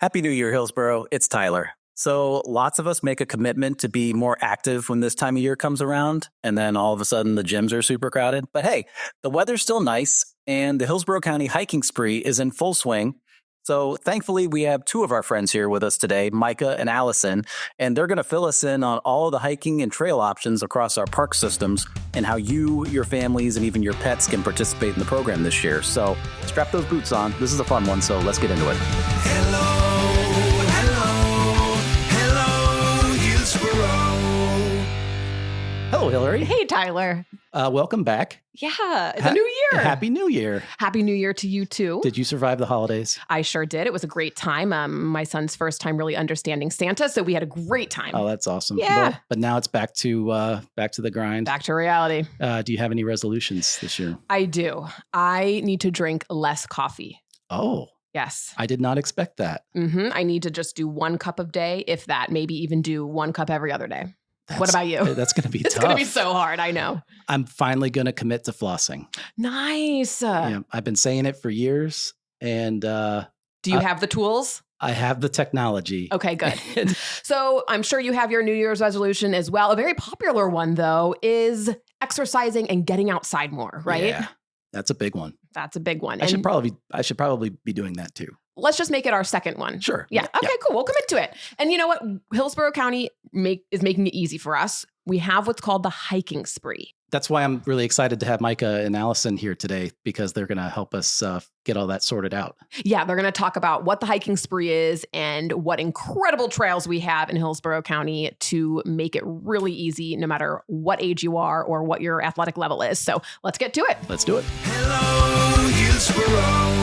Happy New Year, Hillsborough. It's Tyler. So lots of us make a commitment to be more active when this time of year comes around, and then all of a sudden the gyms are super crowded. But hey, the weather's still nice, and the Hillsborough County hiking spree is in full swing. So thankfully, we have two of our friends here with us today, Mikah and Alison, and they're going to fill us in on all of the hiking and trail options across our park systems and how you, your families, and even your pets can participate in the program this year. So strap those boots on. This is a fun one, so let's get into it. Hello, Hillary. Hey, Tyler. Welcome back. Yeah, it's a new year. Happy New Year. Happy New Year to you, too. Did you survive the holidays? I sure did. It was a great time. My son's first time really understanding Santa, so we had a great time. Oh, that's awesome. Yeah. Well, but now it's back to the grind. Back to reality. Do you have any resolutions this year? I do. I need to drink less coffee. Oh. Yes. I did not expect that. I need to just do 1 cup a day, if that, maybe even do 1 cup every other day. What about you? That's going to be tough. It's going to be so hard, I know. I'm finally going to commit to flossing. Nice. Yeah, I've been saying it for years. And do you have the tools? I have the technology. Okay, good. So I'm sure you have your New Year's resolution as well. A very popular one, though, is exercising and getting outside more, right? Yeah, that's a big one. That's a big one. I should probably be doing that too. Let's just make it our second one. Sure. Yeah. Okay, cool. We'll commit to it. And you know what? Hillsborough County is making it easy for us. We have what's called the hiking spree. That's why I'm really excited to have Mikah and Alison here today, because they're going to help us get all that sorted out. Yeah, they're going to talk about what the hiking spree is and what incredible trails we have in Hillsborough County to make it really easy, no matter what age you are or what your athletic level is. So let's get to it. Let's do it. Hello, Hillsborough.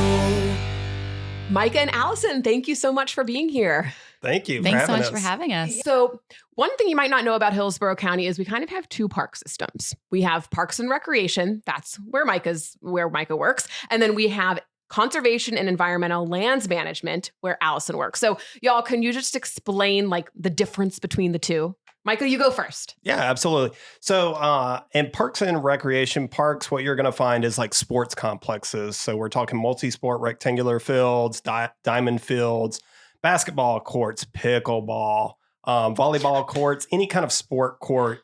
Mikah and Alison, thank you so much for being here. Thank you. Thanks so much for having us. So one thing you might not know about Hillsborough County is we kind of have 2 park systems. We have Parks and Recreation. That's where Mikah works. And then we have Conservation and Environmental Lands Management, where Alison works. So y'all, can you just explain like the difference between the two? Mikah, you go first. Yeah, absolutely. So in Parks and Recreation parks, what you're going to find is like sports complexes. So we're talking multi-sport rectangular fields, diamond fields, basketball courts, pickleball, volleyball courts, any kind of sport court,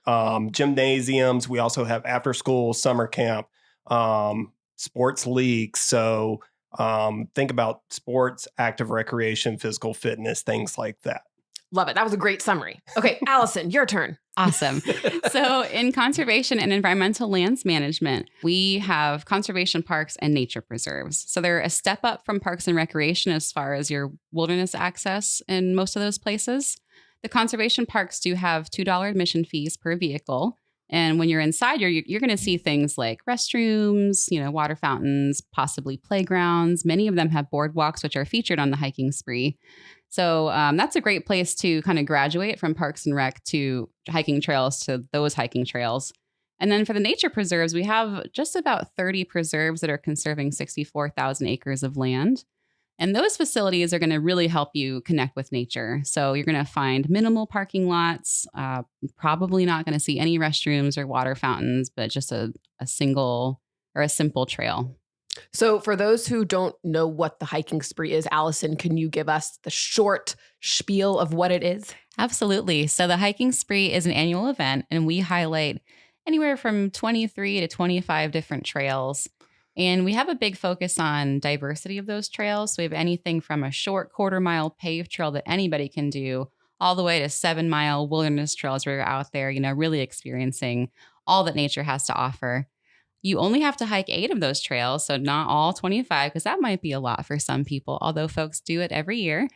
gymnasiums. We also have after school, summer camp, sports leagues. So think about sports, active recreation, physical fitness, things like that. Love it. That was a great summary. Okay, Alison, your turn. Awesome. So in conservation and environmental lands management, we have conservation parks and nature preserves. So they're a step up from parks and recreation as far as your wilderness access in most of those places. The conservation parks do have $2 admission fees per vehicle. And when you're inside, you're going to see things like restrooms, water fountains, possibly playgrounds. Many of them have boardwalks, which are featured on the hiking spree. So that's a great place to kind of graduate from Parks and Rec to hiking trails to those hiking trails. And then for the nature preserves, we have just about 30 preserves that are conserving 64,000 acres of land. And those facilities are going to really help you connect with nature. So you're going to find minimal parking lots, probably not going to see any restrooms or water fountains, but just a single or a simple trail. So for those who don't know what the hiking spree is, Alison, can you give us the short spiel of what it is? Absolutely. So the hiking spree is an annual event, and we highlight anywhere from 23 to 25 different trails. And we have a big focus on diversity of those trails. So we have anything from a short 1/4-mile paved trail that anybody can do all the way to 7-mile wilderness trails where you're out there, really experiencing all that nature has to offer. You only have to hike 8 of those trails, so not all 25, because that might be a lot for some people, although folks do it every year.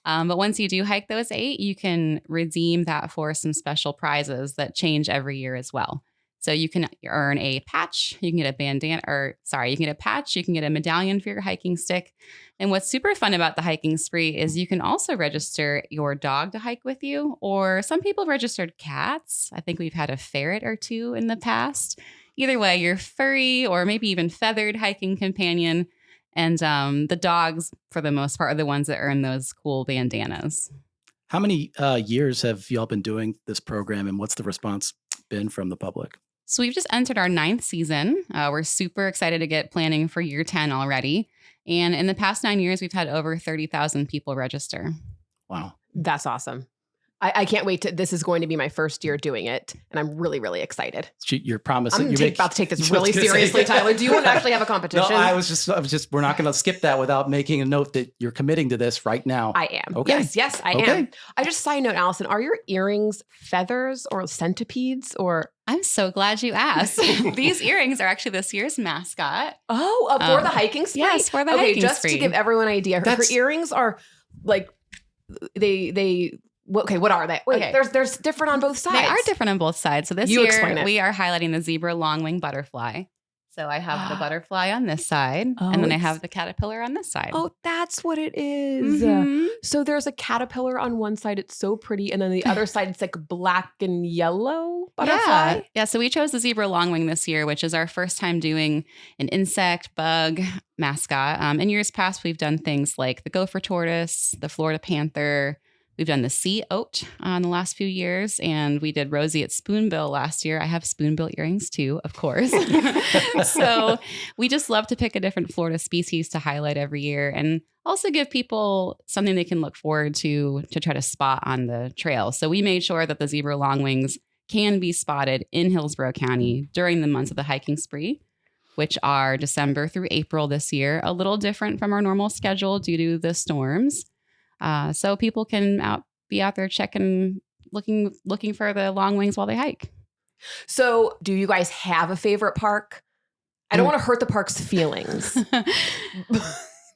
But once you do hike those 8, you can redeem that for some special prizes that change every year as well. So you can earn a patch, you can get a you can get a patch, you can get a medallion for your hiking stick. And what's super fun about the hiking spree is you can also register your dog to hike with you, or some people registered cats. I think we've had a ferret or 2 in the past. Either way, your furry or maybe even feathered hiking companion. And the dogs, for the most part, are the ones that earn those cool bandanas. How many years have y'all been doing this program, and what's the response been from the public? So we've just entered our 9th season. We're super excited to get planning for year 10 already. And in the past 9 years, we've had over 30,000 people register. Wow. That's awesome. I can't wait this is going to be my first year doing it. And I'm really, really excited. You're promising. I'm about to take this really seriously, Tyler. Do you want to actually have a competition? No, I was just, we're not going to skip that without making a note that you're committing to this right now. I am. Okay. Yes, I am. I just side note, Alison, are your earrings feathers or centipedes or? I'm so glad you asked. These earrings are actually this year's mascot. Oh, for the hiking spree? Yes, for the hiking just spree. to give everyone an idea, her earrings are like, what are they? Okay. There's different on both sides. They are different on both sides. So this year we are highlighting the zebra long-wing butterfly. So I have the butterfly on this side, and then I have the caterpillar on this side. Oh, that's what it is. Mm-hmm. So there's a caterpillar on one side. It's so pretty. And then the other side, it's like black and yellow butterfly. Yeah. So we chose the zebra longwing this year, which is our first time doing an insect, bug mascot. In years past, we've done things like the gopher tortoise, the Florida panther. We've done the sea oat in the last few years, and we did Rosie at Spoonbill last year. I have spoonbill earrings too, of course. So we just love to pick a different Florida species to highlight every year and also give people something they can look forward to try to spot on the trail. So we made sure that the zebra longwings can be spotted in Hillsborough County during the months of the hiking spree, which are December through April this year, a little different from our normal schedule due to the storms. So people can be out there checking, looking for the long wings while they hike. So do you guys have a favorite park? I don't want to hurt the park's feelings.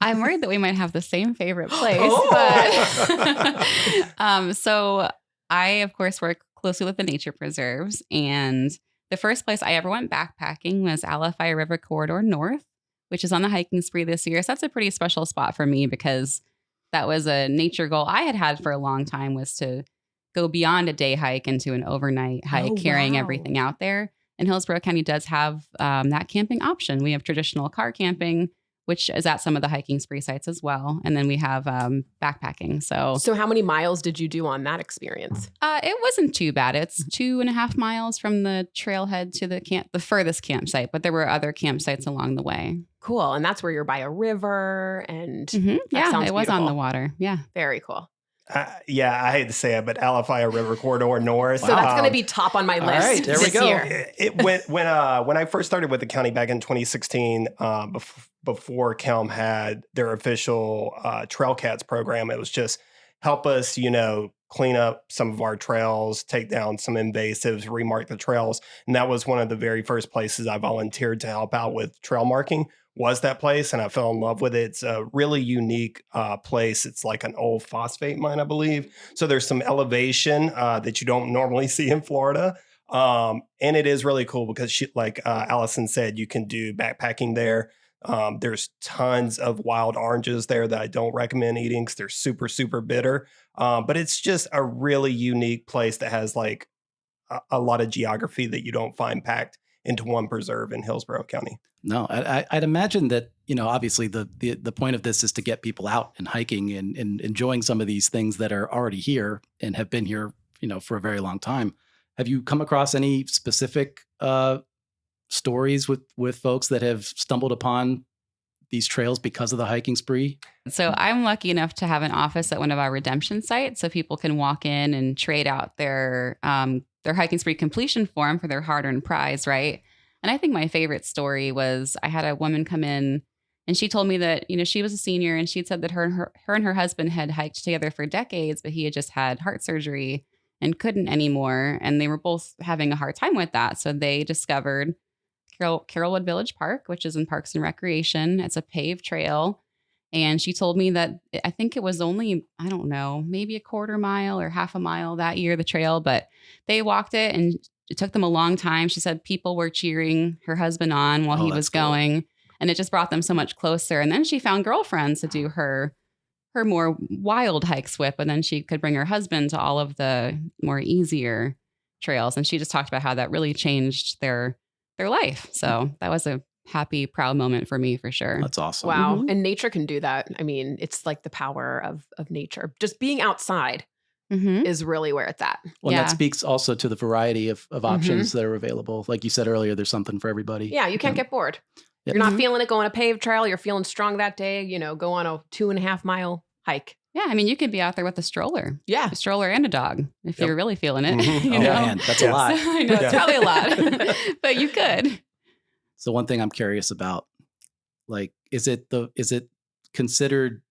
I'm worried that we might have the same favorite place. But so I, of course, work closely with the nature preserves. And the first place I ever went backpacking was Alafaya River Corridor North, which is on the hiking spree this year. So that's a pretty special spot for me because that was a nature goal I had for a long time, was to go beyond a day hike into an overnight hike, carrying everything out there. And Hillsborough County does have that camping option. We have traditional car camping, which is at some of the hiking spree sites as well. And then we have backpacking. So how many miles did you do on that experience? It wasn't too bad. It's 2.5 miles from the trailhead to the furthest campsite, but there were other campsites along the way. Cool. And that's where you're by a river and yeah, it was on the water. Yeah. Very cool. I hate to say it, but Alafaya River Corridor North. So that's going to be top on my list. All right, there we go. Year. When I first started with the county back in 2016, before Kelm had their official Trail Cats program, it was just help us, clean up some of our trails, take down some invasives, remark the trails. And that was one of the very first places I volunteered to help out with trail marking, was that place. And I fell in love with it. It's a really unique place. It's like an old phosphate mine, I believe. So there's some elevation that you don't normally see in Florida. And it is really cool because like Alison said, you can do backpacking there. There's tons of wild oranges there that I don't recommend eating because they're super, super bitter. But it's just a really unique place that has like a lot of geography that you don't find packed into one preserve in Hillsborough County. No, I'd imagine that, obviously the point of this is to get people out and hiking and enjoying some of these things that are already here and have been here, for a very long time. Have you come across any specific stories with folks that have stumbled upon these trails because of the hiking spree? So I'm lucky enough to have an office at one of our redemption sites, so people can walk in and trade out their hiking spree completion form for their hard-earned prize, right? And I think my favorite story was I had a woman come in and she told me that, she was a senior and she'd said that her and her husband had hiked together for decades, but he had just had heart surgery and couldn't anymore. And they were both having a hard time with that. So they discovered Carrollwood Village Park, which is in Parks and Recreation. It's a paved trail. And she told me that I think it was only, I don't know, maybe a quarter mile or half a mile that year, the trail, but they walked it and it took them a long time. She said people were cheering her husband on while he was going, and it just brought them so much closer. And then she found girlfriends to do her more wild hikes with, and then she could bring her husband to all of the more easier trails. And she just talked about how that really changed their life. So that was a happy, proud moment for me, for sure. That's awesome. Wow. Mm-hmm. And nature can do that. I mean, it's like the power of nature. Just being outside Mhm. is really where it's at. Well, Yeah. that speaks also to the variety of options that are available. Like you said earlier, there's something for everybody. Yeah, you can't get bored. Yep. You're not Mhm. feeling it going a paved trail. You're feeling strong that day. Go on a 2.5 mile hike. Yeah, I mean, you could be out there with a stroller. Yeah. A stroller and a dog if Yep. you're really feeling it. Mhm. You Oh, know? man, that's a Yeah. lot. I know, it's Yeah. probably a lot, but you could. So one thing I'm curious about, like, is it considered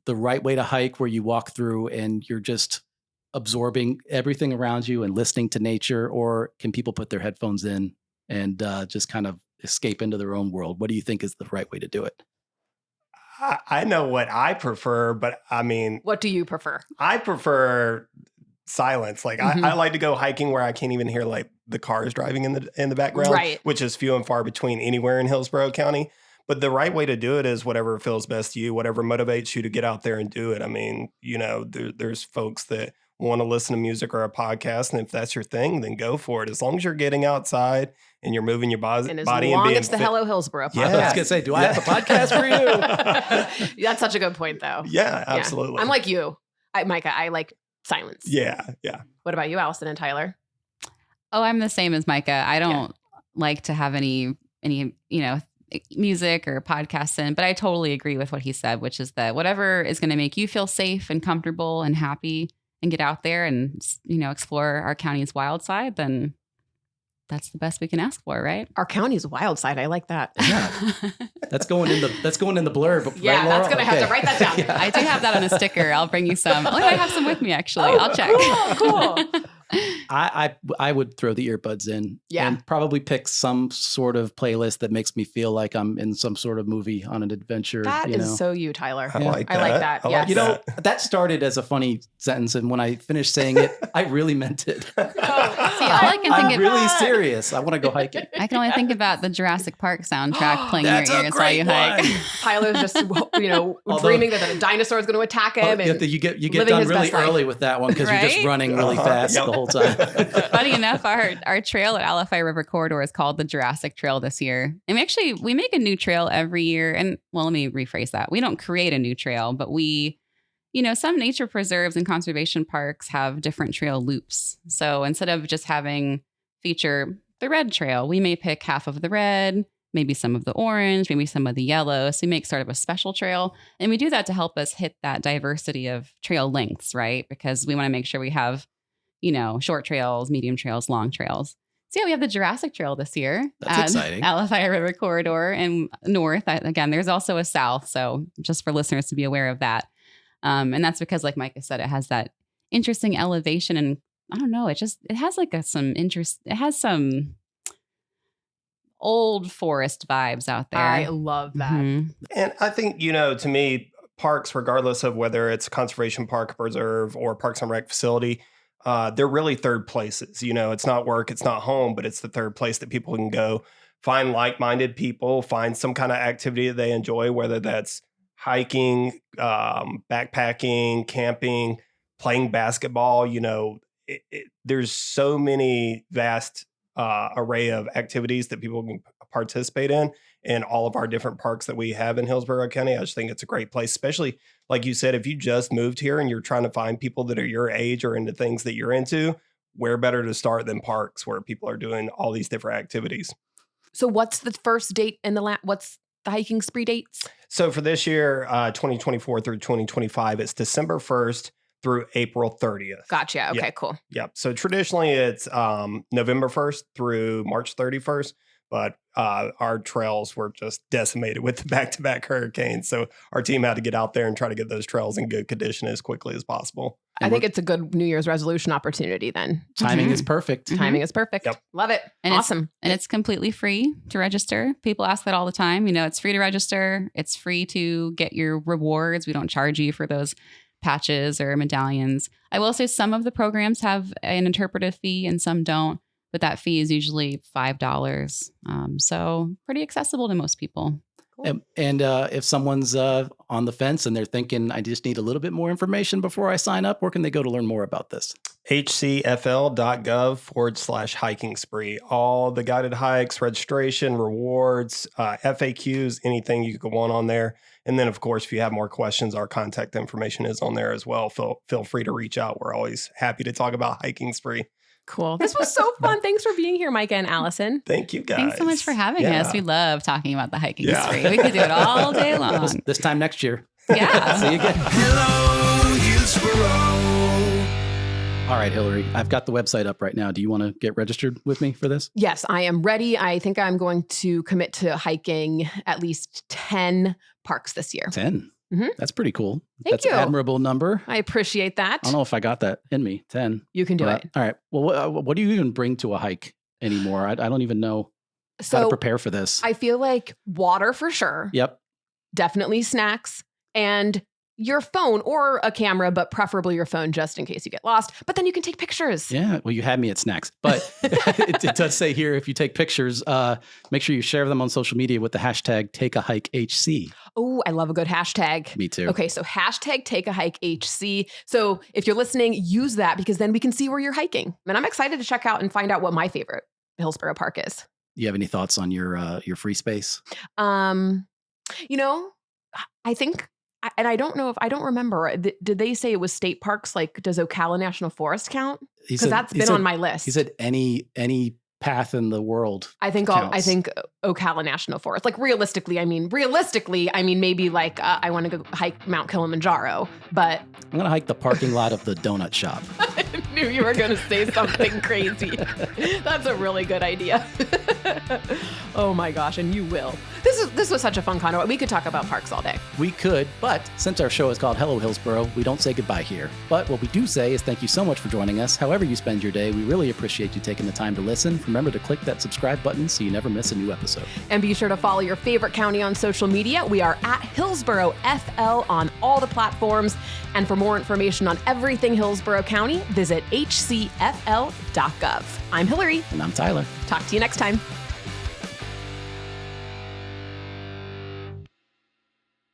the right way to hike where you walk through and you're just absorbing everything around you and listening to nature, or can people put their headphones in and just kind of escape into their own world? What do you think is the right way to do it? I know what I prefer, but I mean, What do you prefer? I prefer silence. Like Mhm. I like to go hiking where I can't even hear like the cars driving in the background, Right. which is few and far between anywhere in Hillsborough County. But the right way to do it is whatever feels best to you, whatever motivates you to get out there and do it. I mean, there's folks that want to listen to music or a podcast, and if that's your thing, then go for it. As long as you're getting outside and you're moving your And as body long and being it's the fit. Hello Hillsborough podcast. Yeah. I was gonna say, do I have a podcast for you? That's such a good point, though. Yeah, absolutely. I'm like you, Micah. I like silence. yeah. What about you, Alison and Tyler? Oh, I'm the same as Micah. I don't like to have any music or podcasts in, but I totally agree with what he said, which is that whatever is going to make you feel safe and comfortable and happy and get out there and, explore our county's wild side, then that's the best we can ask for, right? Our county's wild side. I like that. That's going in the blurb. Yeah, right, that's Laura? gonna have to Okay. write that down. I do have that on a sticker. I'll bring you some. Oh, I have some with me, actually. Oh, I'll check. cool. I would throw the earbuds in Yeah. and probably pick some sort of playlist that makes me feel like I'm in some sort of movie on an adventure. That you is know? so you, Tyler. I like that. I like that, I yes. like You know, that. that started as a funny sentence, and when I finished saying it, I really meant it. See, all I can I'm think of, really serious. I want to go hiking. I can only think about the Jurassic Park soundtrack playing in That's your a ears while you great hike. one. Tyler's just, Although- dreaming that a dinosaur is going to attack him. and You get living done his really best life. early with that one because you're just Right? running really fast Yep. the whole time. Funny enough, our trail at Alafai River Corridor is called the Jurassic Trail this year. And we make a new trail every year. And well, let me rephrase that. We don't create a new trail, but some nature preserves and conservation parks have different trail loops. So instead of just feature the red trail, we may pick half of the red, maybe some of the orange, maybe some of the yellow. So we make sort of a special trail. And we do that to help us hit that diversity of trail lengths, right? Because we want to make sure we have short trails, medium trails, long trails. So yeah, we have the Jurassic Trail this year. That's exciting. Alafai River Corridor and north. Again, there's also a south. So just for listeners to be aware of that. And that's because, like Micah said, it has that interesting elevation. And I don't know, it has some interest. It has some old forest vibes out there. I love that. Mhm. And I think, to me, parks, regardless of whether it's a conservation park, preserve, or parks and rec facility, they're really third places. It's not work, it's not home, but it's the third place that people can go find like-minded people, find some kind of activity that they enjoy, whether that's hiking, backpacking, camping, playing basketball. There's so many vast array of activities that people can participate in all of our different parks that we have in Hillsborough County. I just think it's a great place, especially like you said, if you just moved here and you're trying to find people that are your age or into things that you're into, where better to start than parks where people are doing all these different activities. So what's the first date and what's the hiking spree dates? So for this year, 2024 through 2025, it's December 1st through April 30th. Gotcha. Okay, Yeah. cool. Yep. So traditionally it's November 1st through March 31st, but our trails were just decimated with the back-to-back hurricanes. So our team had to get out there and try to get those trails in good condition as quickly as possible. I think it's a good New Year's resolution opportunity then. Timing Mhm. is perfect. Mhm. Timing is perfect. Yep. Love it. And Awesome. And it's completely free to register. People ask that all the time. It's free to register. It's free to get your rewards. We don't charge you for those patches or medallions. I will say some of the programs have an interpretive fee and some don't, but that fee is usually $5. So pretty accessible to most people. And if someone's on the fence and they're thinking, I just need a little bit more information before I sign up, where can they go to learn more about this? hcfl.gov/hiking spree. All the guided hikes, registration, rewards, FAQs, anything you could want on there. And then, of course, if you have more questions, our contact information is on there as well. Feel free to reach out. We're always happy to talk about hiking spree. Cool. This was so fun. Thanks for being here, Mikah and Allison. Thank you, guys. Thanks so much for having us. We love talking about the hiking Yeah. spree. We could do it all day long. This time next year. Yeah. See you again. Hello, Hillsborough. All right, Hillary, I've got the website up right now. Do you want to get registered with me for this? Yes, I am ready. I think I'm going to commit to hiking at least 10 parks this year. 10. Mhm. That's pretty cool. Thank That's you. an admirable number. I appreciate that. I don't know if I got that in me. 10. You can do But- it. All right. Well, what do you even bring to a hike anymore? I don't even know how to So prepare for this. I feel like water for sure. Yep. Definitely snacks and your phone or a camera, but preferably your phone just in case you get lost. But then you can take pictures. Yeah. Well, you had me at snacks, but it does say here, if you take pictures, make sure you share them on social media with the hashtag #TakeAHike. Oh, I love a good hashtag. Me too. Okay, so hashtag take a hike HC. So if you're listening, use that because then we can see where you're hiking. And I'm excited to check out and find out what my favorite Hillsborough park is. You have any thoughts on your free space? You know, I think, and I don't know if I don't remember. Did they say it was state parks? Like, does Ocala National Forest count? He Because said- that's he been said- on my list. He said any path in the world. I think counts. Ocala National Forest. Like realistically, I mean maybe like I want to go hike Mount Kilimanjaro, but I'm going to hike the parking lot of the donut shop. I knew you were going to say something crazy. That's a really good idea. Oh my gosh, and you will. This was such a fun convo. We could talk about parks all day. We could, but since our show is called Hello Hillsborough, we don't say goodbye here. But what we do say is thank you so much for joining us. However you spend your day, we really appreciate you taking the time to listen. Remember to click that subscribe button so you never miss a new episode. And be sure to follow your favorite county on social media. We are at Hillsborough FL on all the platforms. And for more information on everything Hillsborough County, visit hcfl.gov. I'm Hillary. And I'm Tyler. Talk to you next time.